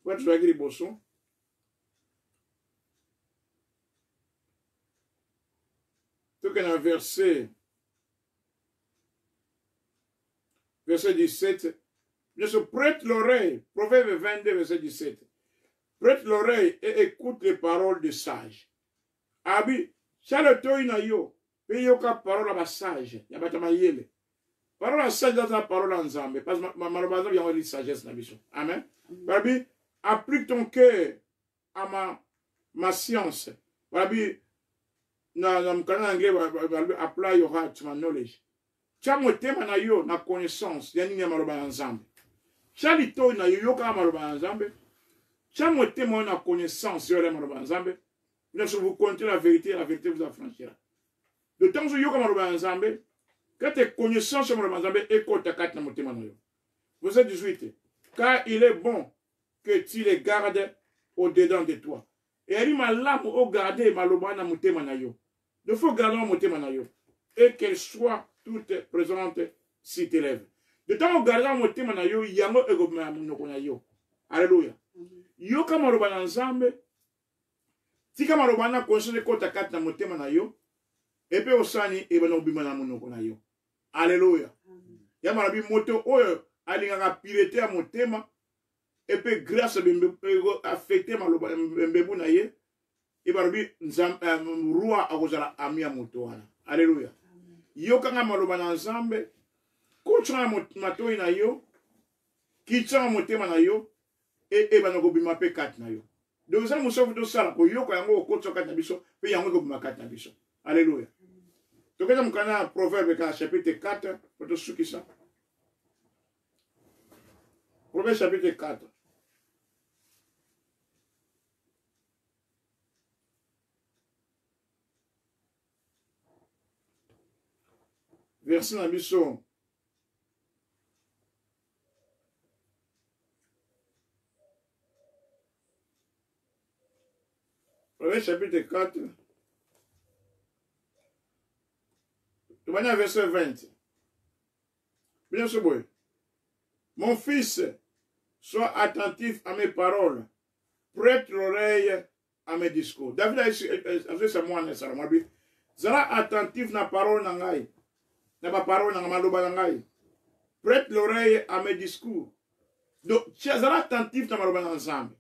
po tozalaki liboso toke na verset 17 je se prête l'oreille proverbe 22 verset 17 prête l'oreille et écoute les paroles des sages abi chale toi na yo pe yoka parole ba sage ya bata mayele parole à sage dans la parole en Nzambe parce que maloba Nzambe yango li sagesse na biso amen babi applique ton cœur à ma science babi na mkana anglais babi apply your heart to my knowledge cha motema na yo na connaissance ya nini ya maloba ya Nzambe chali toi na yo yoka maloba ya Nzambe cha motema na connaissance yo ya maloba ya Nzambe lorsque vous comptez la vérité vous affranchira. De temps où vous avez quand tu connaissance sur le Nzambe et quand tu as motema na yo. Verset 18. Car il est bon que tu les gardes au-dedans de toi. Et elle dit ma lame au garder maloba na motema na yo. Il faut garder motema na yo et qu'elle soit toute présente si tu lèves. De temps où garder motema na yo yango ego monoko na yo. Alléluia. Yo kama maloba na Nzambe tika maloba na conscience kota kati na motema na yo epe osani ebana obima na monoko na yo. Alléluia. Ya marabi moto oyo alingaka pirete ya motema epe grâce bembe affecté maloba mbebu na ye ebarabi roi akozala ami ya moto wana. Alléluia. Yo kanga maloba na Nzambe kotsana matoi na yo kitsa motema na yo ebana kobima pe kati na yo. Donc ça, nous sommes tous là pour yo quand on compte sur quatre nabiso, puis on go bima quatre nabiso. Alléluia. Donc quand on connaît Proverbe chapitre 4, pour tous ceux qui ça. Proverbe chapitre 4. Verset nabiso. Chapitre 4, verset 20. Bien sûr, mon fils, sois attentif à mes paroles, prête l'oreille à mes discours. David a dit c'est moi, Zara attentif na parole nangai, na parole na maloba nangai. Prête l'oreille à mes discours. Donc, Zara attentif na maloba ensemble.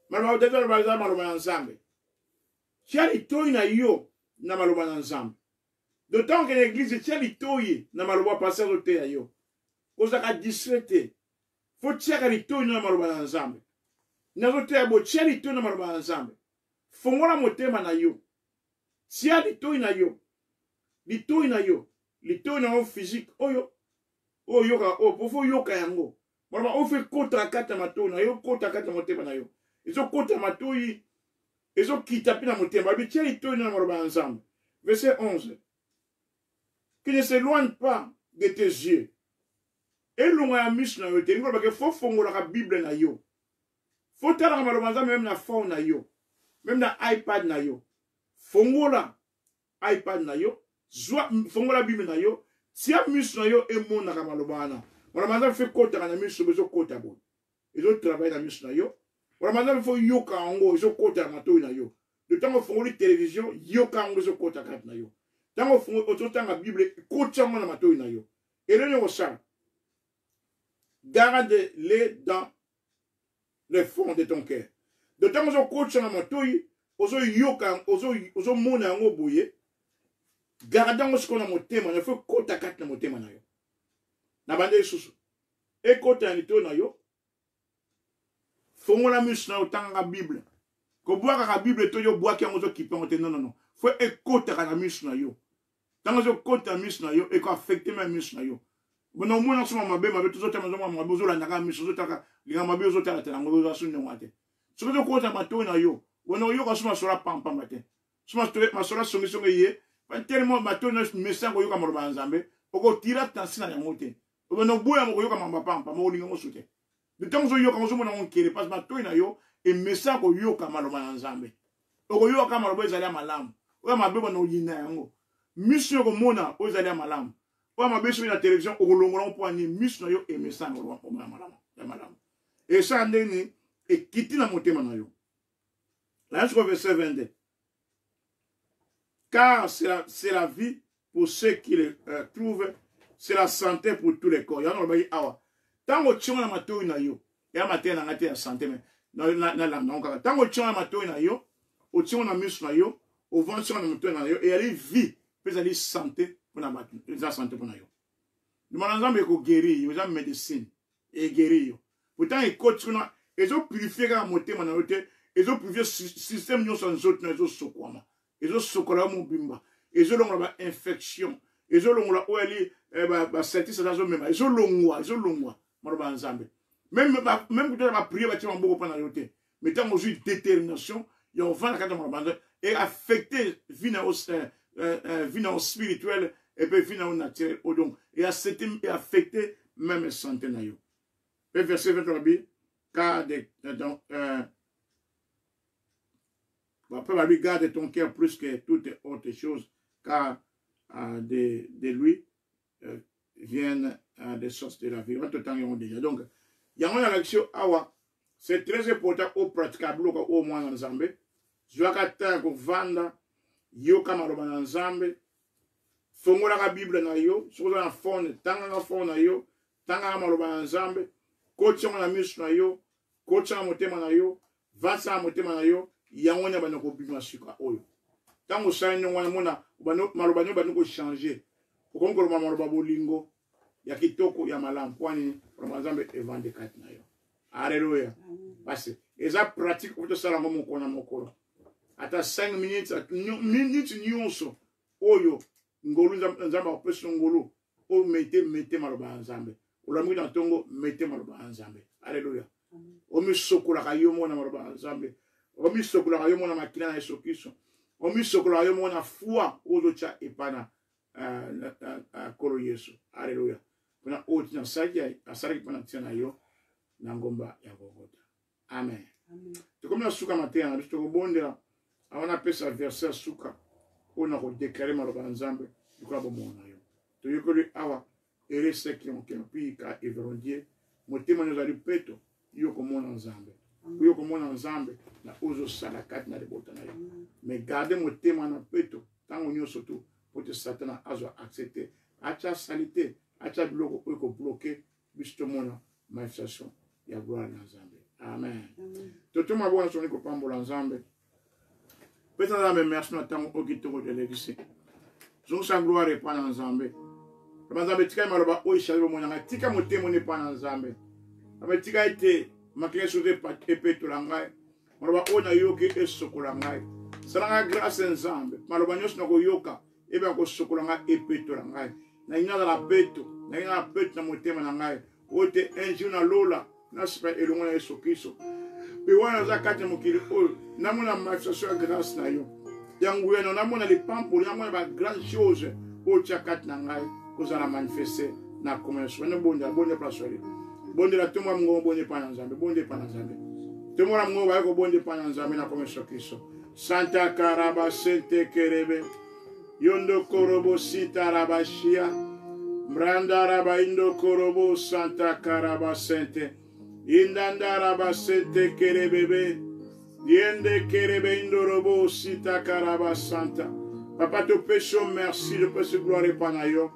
Maloba ensemble. Tiali toi na yo na maloba na Nzambe. D'autant que l'église tiali toi na maloba passer au te yo. Kozaka discrété. Faut tiali toi na maloba na Nzambe. Na zo te abo tiali toi na maloba na Nzambe. Fongola motema na yo. Tiali toi na yo. Li toi na yo. Li toi na yo physique oyo. Oyo ka o pofo yo ka yango. Maloba o fait kontra kata mato na yo kontra kata motema na yo. Izo kontra mato yi ils ont quitté la motema. Verset 11. Qui ne s'éloigne pas de tes yeux. Et l'on a mis dans le terrain. Il faut faire la Bible na yo. Faut faire la même na phone na yo. Même na iPad na yo. Fongola iPad na yo. Fongola Bible na yo. Si a mis na yo et mon na kamalobana. Malamaza fait kota na mis sur beso kota bon. Ils ont travaillé na mis na yo. Voilà, il faut yoka ango, ils ont côté à mato na yo. De temps où font les télévisions, yoka ango, ils ont côté à kat na yo. Tant où font autant la Bible, côté à na mato na yo. Et là, nous ça. Garde-les dans le fond de ton cœur. De temps où on côté à mato, ozo yoka ozo mona yango boye gardango sikona motema na faut kota kati na motema na yo na bande susu e kota ni to na yo fongola miso na otanga bible ko bwaka ka bible to yo bwaki yango zo kipango te non faut e kota ka na miso na yo tango zo kota miso na yo e ko affecter ma miso na yo bono mona suma mabe to zo tama zo mabe zo la ndaka miso zo taka linga mabe zo tala tala ngo zo sunne ngate so zo kota mato na yo wono yo ka suma sora pampa mate suma to ma sora songi ye tellement mato na message ko yo ka moroba nzambe oko tira tansina ya mote wono boya mo ko yo ka mamba pampa mo linga mo sute de tango zo yo ka zo mona onkele pas mato na yo e message ko yo ka maloba nzambe oko yo ka maloba ezali malamu oya mabe bono yina yango mission ko mona ozali malamu oya mabe so na télévision okolongola po ani mission na yo e message ko malamu ya malamu et ça ndeni e kiti na motema na yo. Là, je verset 22. Car c'est la vie pour ceux qui le trouvent, c'est la santé pour tous les corps. Tant que tu as ma tour na yo, ya matin na ngate ya santé mais na la non tant que tu as ma tour na yo, o tu na mus na yo, o vent sur na moto na yo et elle vie, peut aller santé pour na battu, la santé pour na yo. Nous m'en ko guérir, yo za médecine et guérir. Pourtant il coach na ils ont purifié la motema na yo te. Ils ont purifié le système de nos autres, ils ont sokwama. Ils ont sokola mon bimba. Ils ont l'ongla infection. Ils ont l'ongla oeli certis ça dans même. Ils ont l'ongwa. Maroba nzambe. Même quand tu as prié tu vas beaucoup pendant yote. Mais tant que détermination, il y a un vent à maroba et affecté vina spirituel et puis vina naturel au donc et affecté même santé na yo. Verset 23 car après, va lui garder ton cœur plus que toute autre chose, car de lui viennent des sources de la vie. Déjà. Donc, il y a une élection, c'est très important au praticable au moins en Zambie. Je vais vendre, yo kamaroba en Zambie, fongola la Bible na yo, sur la fond, tanga na fond na yo, tanga maroba en Zambie, coach na mus na yo, coach na motema na yo, vasa motema na yo. Yangona banoko bima suka oyo tango saino wana mona maloba nyo banoko changer okonko maloba bolingo ya kitoko ya malamu kwani Nzambe evande kati na yo. Alléluia. Parce eza pratique ko to sala ngomo kona mokolo ata 5 minutes nyonso oyo ngolu Nzambe opesa ngolu o mete maloba Nzambe olamu na tongo mete maloba Nzambe. Alléluia. O mi sokola kayo mona maloba Nzambe. Omi sokola yo mona makina na esokiso. Omi sokola yo mona foi ozocha epana kolo Yesu. Alléluia. Kuna oti na sagia asari pana tina yo na ngomba ya Golgotha. Amen. Tukomna suka matena biso kobondela awana pesa verset suka ona ko déclarer maloba Nzambe dikola bomona yo. Toyekoli awa erese ki on kempi ka everondie motema nozali peto yo komona Nzambe. Yo komona Nzambe na ozo sala kati na libota na yo. Mais garde motema na peto tango nyonso tu pote satana azo accepter acha salite acha biloko ko bloquer biso mona manifestation ya gloire na Nzambe. Amen. Totoma bona soni ko pambola Nzambe. Pesa Nzambe merci na tango okitoko de l'église. Zongo sa gloire pa na Nzambe. Nzambe tika maloba o ishalo mona tika motema ne pa na Nzambe. Ametika ite makile sote peto la ngai. Maloba ona yoke esokola ngai. Salanga grâce Nzambe. Maloba nyos na ko yoka ebe ko sokola ngai peto la ngai. Na ina la peto na motema na ngai. Ote enjina na lola na sipa elongo na esokiso. Pe wana zakate mokili o namona manifestation grâce na yo. Yangu eno namona les pampoli namona ba grande chose o chakat na ngai kozala manifester na commerce. Wana bonde place ali. Bonde la tomo ngo bonde pa na Nzambe, bonde pa na Nzambe. Tomo la ngo ba ko bonde pa na Nzambe na commerce Kristo. Santa Karaba Sente Kerebe. Yondo Korobo Sita Rabashia. Mranda Raba Indo Korobo Santa Karaba Sente. Indanda Raba Sente Kerebebe. Yende Kerebe Indo Robo Sita Karaba Santa. Papa te pécho merci de péché gloire et panayo.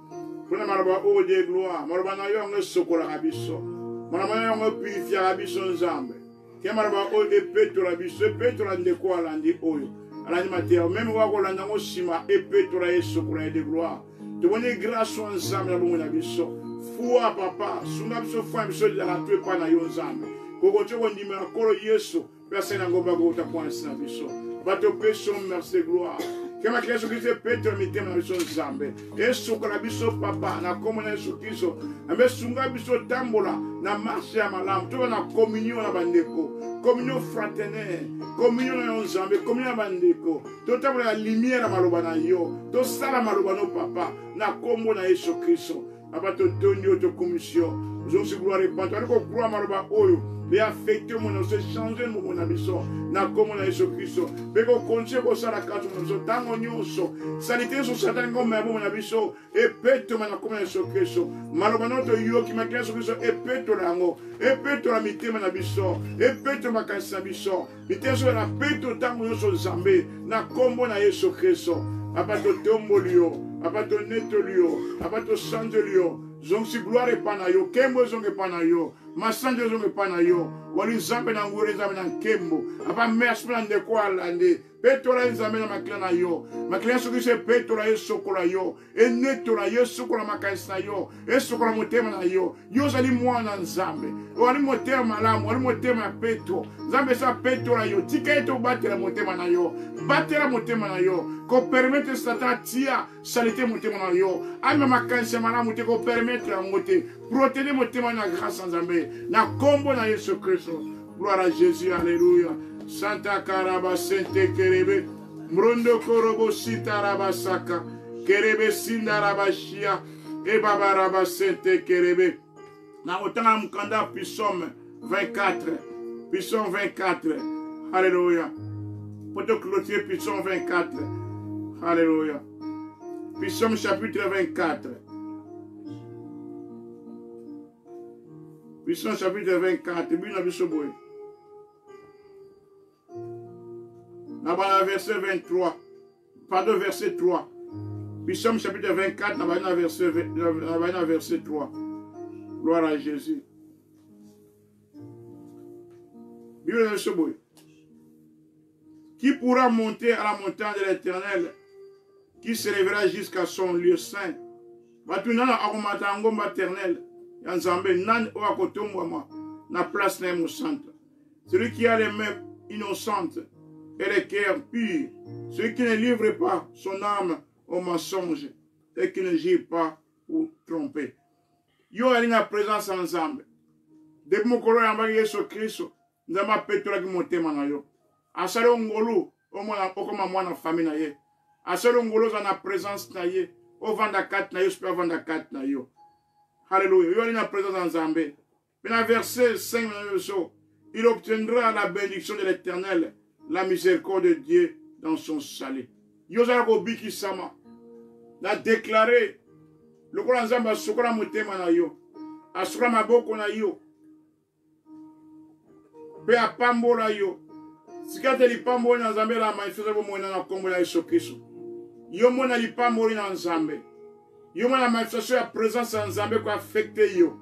Pour la maraba o de gloire. Maraba na yo ngo sokola kabiso. Maraba yo ngo purifia kabiso Nzambe. Kemaraba oyo epetola biso epetola ndeko alandi oyo. Alandi Mateo même wako landa ngo sima epetola Yesu kula de gloire. Te boni grâce en ensemble na bongo na biso. Fua papa, sunga biso fua biso de la tue pa na yo nzambe. Koko toko ndimela kolo Yesu, personne na ngomba ko ta point na biso. Bato peso merci gloire. Kema Yesu Kristo Petro mitema na biso nzambe. Yesu kola biso papa na komo na Yesu Kristo. Ambe sunga biso tambola na marche ya malamu. Tuko na communion na bandeko. Communion fraternelle. Communion na nzambe, communion na bandeko. To tambola la lumière maloba na yo. To sala maloba no papa na komo na Yesu Kristo. Papa to tonyo to commission. Nous aussi gloire répandre. Aliko gloire maloba oyo. Mais affecter mon se changer mon abisso na comme na Yesu Kristo beko konche ko sala kato mon tango nyonso sanité so satani ngo mebo mon abisso e peto na comme na Yesu Kristo maloba no to yo ki makina Yesu Kristo e peto lango e peto la mitema na biso e peto makanisa biso miteso na peto tango nyonso zambe na kombo na Yesu Kristo apato tombo lio apato neto lio apato santo lio zonsi gloire pana yo kembo zonge pana yo masanje zonge pana yo wali zambe na ngure zambe na kembo apa merci plan de quoi lande petola nzambe na makla na yo makla so kise petola yeso kola yo enetola yeso kola makanisa yo yeso kola motema na yo yo zali mwana nzambe wali motema malamu wali motema peto nzambe sa petola yo tiketo batela motema na yo batela motema na yo ko permettre satan tia salite motema na yo ama makanisa malamu te ko permettre ngote protéger motema na grâce nzambe na kombo na Yesu Kristo. Gloire à Jésus, alléluia. Santa Karaba Sente Kerebe, Mrondo Korobo Sita Rabasaka, Kerebe Sinda Rabashia, et Babaraba Sente Kerebe. Na otanga mukanda Psaume 24, Psaume 24, alléluia. Pour te clôturer Psaume 24, alléluia. Psaume chapitre 24. Psaume chapitre 24, verset 23, pardon, verset 3. Psaume chapitre 24, verset 3. Gloire à Jésus. Qui pourra monter à la montagne de l'Éternel, qui se lèvera jusqu'à son lieu saint? Batunana akomata ngomba éternel. Yanzambe nan oakotombwama na place na mon centre. Celui qui a les mains innocentes et les cœurs purs, celui qui ne livre pas son âme au mensonge et qui ne gire pas pour tromper. Yo ali na présence ensemble. Depuis mon kolo yamba Yesu Kristo, nzamba petola ki motema na yo. Asale ngolo omona okoma mwana famille na ye. Asale ngolo za na présence na ye, o vanda kat na yo, super vanda kat na yo. Alléluia. Il y a une présence en Zambé. Dans verset 5, il obtiendra la bénédiction de l'Éternel, la miséricorde de Dieu dans son salut. Yozako biki sama. Na déclaré le Coran Zamba sukura mutema na yo. Asukura maboko na yo. Pe apambo na yo. Sikate li pambo na Zambé la manifeste mona na kombo na Yesu Kristo. Yo mona li pambo na Zambé. Yo mona manifestation ya présence en Zambé ko affecté yo.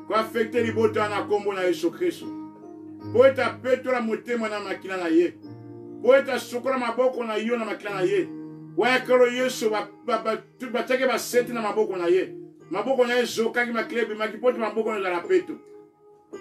Ko affecté li bota na kombo na Yesu Kristo. Po eta petola mutema na makina na ye. Po eta sukura maboko na yo na makina na ye. Waya kolo Yesu batake ba seti na maboko na ye. Maboko na ye zoka ki maklebi makipoti maboko na la peto.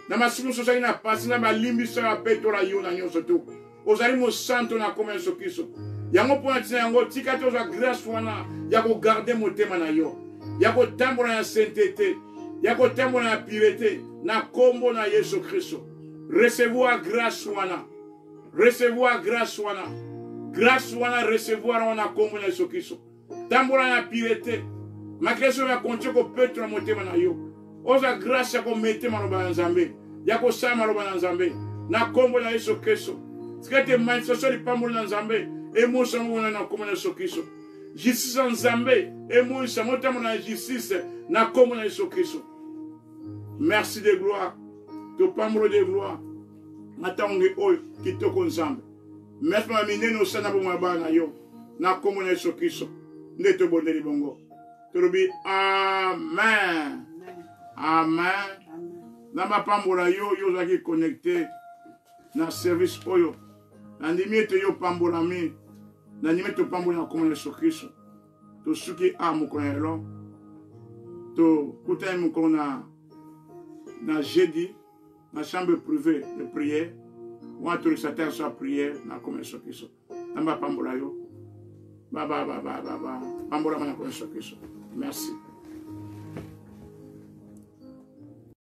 Na masimu sosali na pasi na malimbi sa na peto la yo na nyonso tu. Ozali mo santo na koma Yesu Kristo. Yango pona tina yango tika to za grâce wana ya ko garder motema na yo. Ya ko tambola na sainteté. Ya ko tambola na pureté na kombo na Yesu Kristo. Recevoir grâce wana. Recevoir grâce wana. Grâce wana recevoir wana kombo na Yesu Kristo. Tambola na pureté. Makreso ya konche ko petro motema na yo. Oza grâce ya ko mete maloba na Nzambe. Ya ko sa maloba na Nzambe. Na kombo na Yesu Kristo. Sikate manifestation li pambo na Nzambe. Emo sango na kombo na Yesu Kristo. Justice en Nzambe. Emo sango tamo na justice na kombo na Yesu Kristo. Merci de gloire. To pambo de gloire. Matangi oyo kitoko Nzambe. Merci ma mineno sana bo mabana yo. Na kombo na Yesu Kristo. Neto bondeli bongo. Tobi amen. Amen. Dans ma pambola yo zaki connecté. na service oyo. Nandimi ete yo pambolami. Nandimi ete pambola na komona Yesu Kristo. To suki a mokolo lelo. To kutani mokolo na jeudi na chambre privée de prière. Ou autorisateur soit prière na komona Yesu Kristo. Namba pambola yo. Pambola na komona Yesu Kristo. Merci.